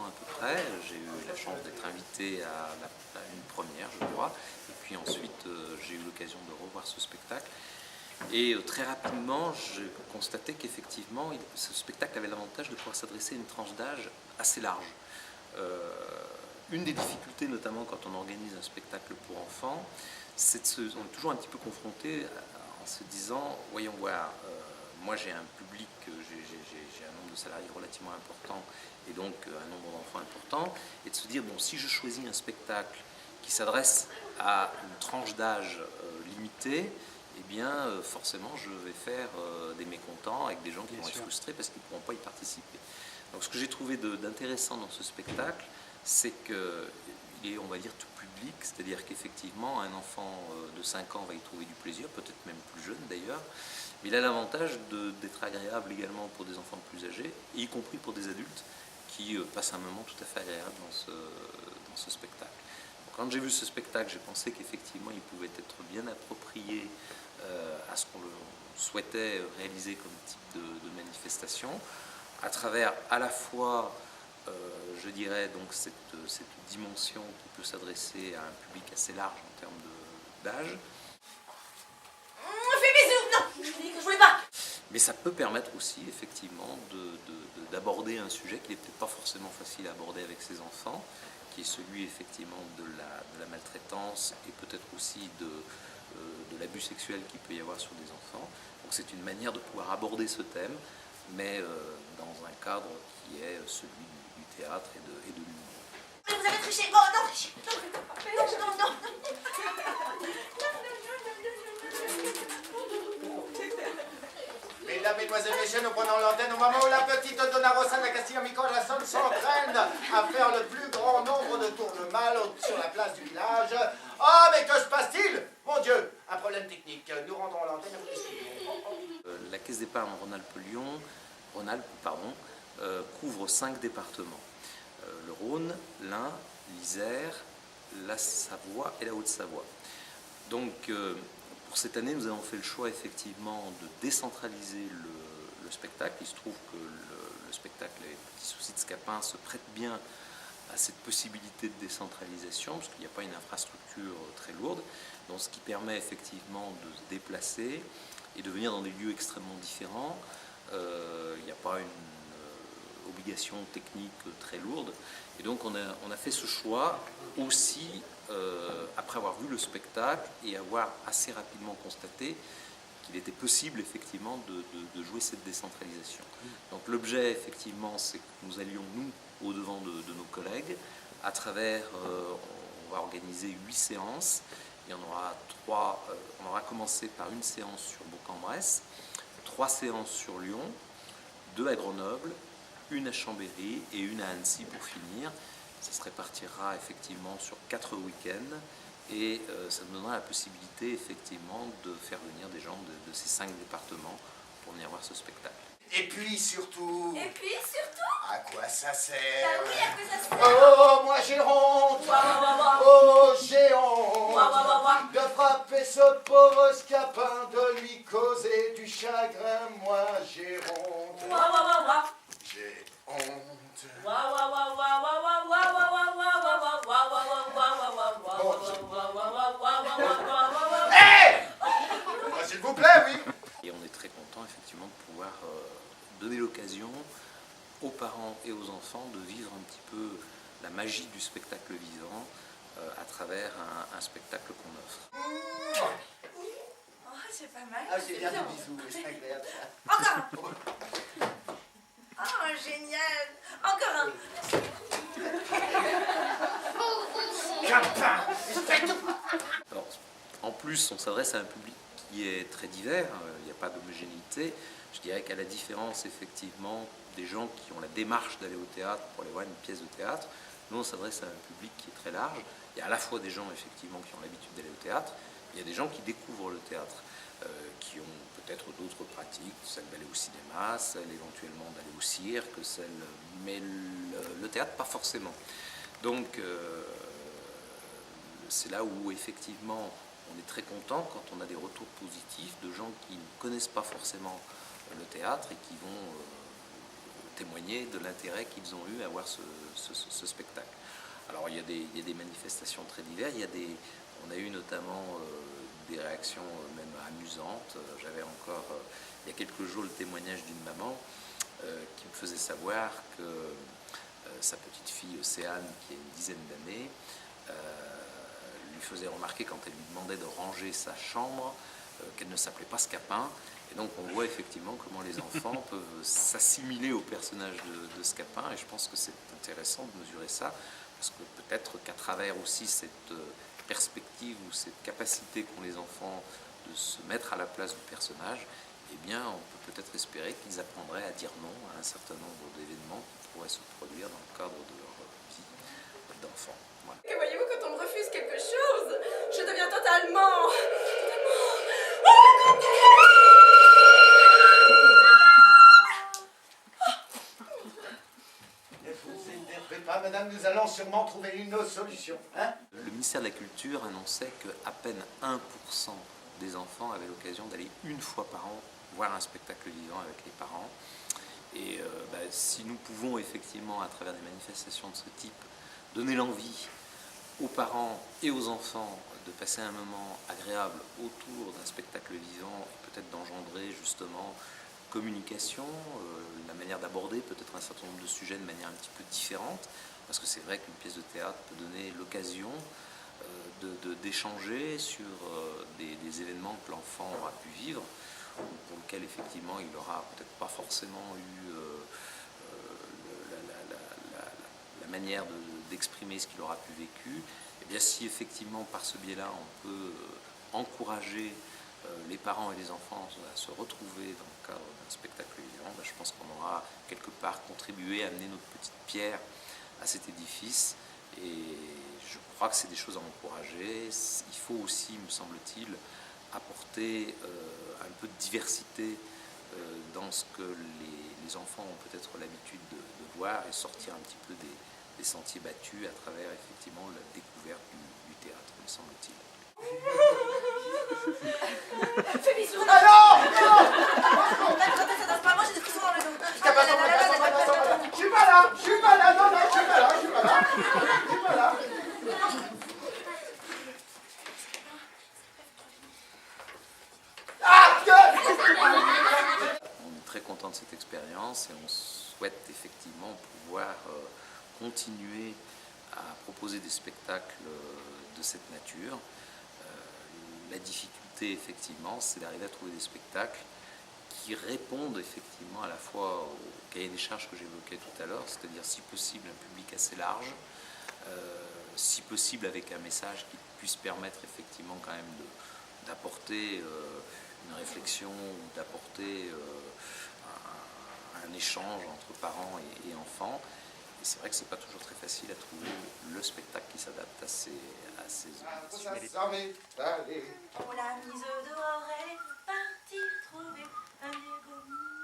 ans à peu près. J'ai eu la chance d'être invité à une première, je crois. Et puis ensuite, j'ai eu l'occasion de revoir ce spectacle. Et très rapidement, j'ai constaté qu'effectivement, ce spectacle avait l'avantage de pouvoir s'adresser à une tranche d'âge assez large. Une des difficultés, notamment quand on organise un spectacle pour enfants, c'est on est toujours un petit peu confronté en se disant, voyons voir, moi j'ai un public, j'ai un nombre de salariés relativement important et donc un nombre d'enfants important, et de se dire, bon, si je choisis un spectacle qui s'adresse à une tranche d'âge limitée, eh bien forcément je vais faire des mécontents avec des gens qui vont être frustrés parce qu'ils ne pourront pas y participer. Donc ce que j'ai trouvé d'intéressant dans ce spectacle, c'est qu'il est, on va dire, tout public, c'est-à-dire qu'effectivement un enfant de 5 ans va y trouver du plaisir, peut-être même plus jeune d'ailleurs, mais il a l'avantage d'être agréable également pour des enfants plus âgés, y compris pour des adultes qui passent un moment tout à fait agréable dans ce spectacle. Donc, quand j'ai vu ce spectacle, j'ai pensé qu'effectivement il pouvait être bien approprié à ce qu'on souhaitait réaliser comme type de manifestation, à travers à la fois, je dirais, donc cette dimension qui peut s'adresser à un public assez large en termes d'âge. Fais bisous, non, je dis que je voulais pas. Mais ça peut permettre aussi effectivement d'aborder un sujet qui n'est peut-être pas forcément facile à aborder avec ses enfants, qui est celui effectivement de la maltraitance et peut-être aussi de l'abus sexuel qu'il peut y avoir sur des enfants. Donc c'est une manière de pouvoir aborder ce thème, mais dans un cadre qui est celui du théâtre et de l'humour. Mais vous avez triché. Oh non, non, non. Mesdames, Mesdemoiselles, Messieurs, nous prenons l'antenne au moment où la petite Donna Rosa de Castilla-Micorazón s'entraîne à faire le plus grand nombre de tours de mal sur la place du village. Oh, mais que se passe-t-il? Mon Dieu, un problème technique. Nous rendrons l'antenne à vous. La Caisse d'épargne Rhône-Alpes, couvre 5 départements. Le Rhône, l'Ain, l'Isère, la Savoie et la Haute-Savoie. Donc, pour cette année, nous avons fait le choix effectivement de décentraliser le spectacle. Il se trouve que le spectacle Les Petits Soucis de Scapin se prête bien à cette possibilité de décentralisation, parce qu'il n'y a pas une infrastructure très lourde, donc ce qui permet effectivement de se déplacer et de venir dans des lieux extrêmement différents. Il n'y a pas une obligation technique très lourde, et donc on a fait ce choix aussi après avoir vu le spectacle et avoir assez rapidement constaté qu'il était possible effectivement de jouer cette décentralisation. Donc l'objet effectivement, c'est que nous allions nous au devant de nos collègues à travers, on va organiser 8 séances. Il y en aura 3, on aura commencé par une séance sur Bourg-en-Bresse, 3 séances sur Lyon, 2 à Grenoble, une à Chambéry et une à Annecy pour finir. Ça se répartira effectivement sur 4 week-ends et ça nous donnera la possibilité effectivement de faire venir des gens de ces 5 départements pour venir voir ce spectacle. Et puis surtout... À quoi ça sert? Bah oui, à quoi ça sert? Oh, moi j'ai honte. Oh, j'ai honte. Ouah. De frapper ce pauvre Scapin, de lui causer du chagrin. Moi j'ai honte. J'ai honte. Hé! S'il vous plaît, oui. Et on est très content effectivement de pouvoir donner l'occasion aux parents et aux enfants de vivre un petit peu la magie du spectacle vivant à travers un spectacle qu'on offre. Oh, c'est pas mal. Ah, c'est bien des bisous, c'est agréable. Encore un. Oh, génial. Encore un. Alors, en plus, on s'adresse à un public qui est très divers, il n'y a pas d'homogénéité. Je dirais qu'à la différence, effectivement, des gens qui ont la démarche d'aller au théâtre pour aller voir une pièce de théâtre, nous, on s'adresse à un public qui est très large. Il y a à la fois des gens, effectivement, qui ont l'habitude d'aller au théâtre, il y a des gens qui découvrent le théâtre, qui ont peut-être d'autres pratiques, celle d'aller au cinéma, celle éventuellement d'aller au cirque, mais le théâtre, pas forcément. Donc, c'est là où, effectivement, on est très content quand on a des retours positifs de gens qui ne connaissent pas forcément le théâtre et qui vont témoigné de l'intérêt qu'ils ont eu à voir ce spectacle. Alors il y a des manifestations très diverses, on a eu notamment des réactions même amusantes. J'avais encore il y a quelques jours le témoignage d'une maman qui me faisait savoir que sa petite fille Océane, qui a une dizaine d'années, lui faisait remarquer quand elle lui demandait de ranger sa chambre qu'elle ne s'appelait pas Scapin. Et donc on voit effectivement comment les enfants peuvent s'assimiler au personnage de Scapin, et je pense que c'est intéressant de mesurer ça, parce que peut-être qu'à travers aussi cette perspective ou cette capacité qu'ont les enfants de se mettre à la place du personnage, eh bien on peut peut-être espérer qu'ils apprendraient à dire non à un certain nombre d'événements qui pourraient se produire dans le cadre de leur vie d'enfant. Voilà. Que voyez-vous, quand on me refuse quelque chose, je deviens totalement... Ne vous énervez pas, madame, nous allons sûrement trouver une autre solution. Hein? Le ministère de la Culture annonçait qu'à peine 1% des enfants avaient l'occasion d'aller une fois par an voir un spectacle vivant avec les parents. Et si nous pouvons effectivement, à travers des manifestations de ce type, donner l'envie aux parents et aux enfants de passer un moment agréable autour d'un spectacle vivant, et peut-être d'engendrer justement communication, la manière d'aborder peut-être un certain nombre de sujets de manière un petit peu différente, parce que c'est vrai qu'une pièce de théâtre peut donner l'occasion d'échanger sur des événements que l'enfant aura pu vivre, pour lequel effectivement il n'aura peut-être pas forcément eu la manière d'exprimer ce qu'il aura pu vécu. Et bien si effectivement par ce biais-là on peut encourager les parents et les enfants à se retrouver dans le cadre d'un spectacle vivant, je pense qu'on aura quelque part contribué à amener notre petite pierre à cet édifice, et je crois que c'est des choses à encourager. Il faut aussi, me semble-t-il, apporter un peu de diversité dans ce que les enfants ont peut-être l'habitude de voir, et sortir un petit peu des sentiers battus à travers effectivement la découverte du théâtre, me semble-t-il. Fais bisous. Ah non! Ça danse pas, moi j'ai des frissons dans le dos. Je suis pas là, non, je suis pas là. On est très content de cette expérience, et on souhaite effectivement pouvoir continuer à proposer des spectacles de cette nature. La difficulté effectivement, c'est d'arriver à trouver des spectacles qui répondent effectivement à la fois au cahier des charges que j'évoquais tout à l'heure, c'est-à-dire si possible un public assez large, si possible avec un message qui puisse permettre effectivement quand même d'apporter une réflexion, ou d'apporter un échange entre parents et enfants. Et c'est vrai que c'est pas toujours très facile à trouver le spectacle qui s'adapte à ces auditions. On l'a mise dehors, elle est partie trouver un vieux gommeux.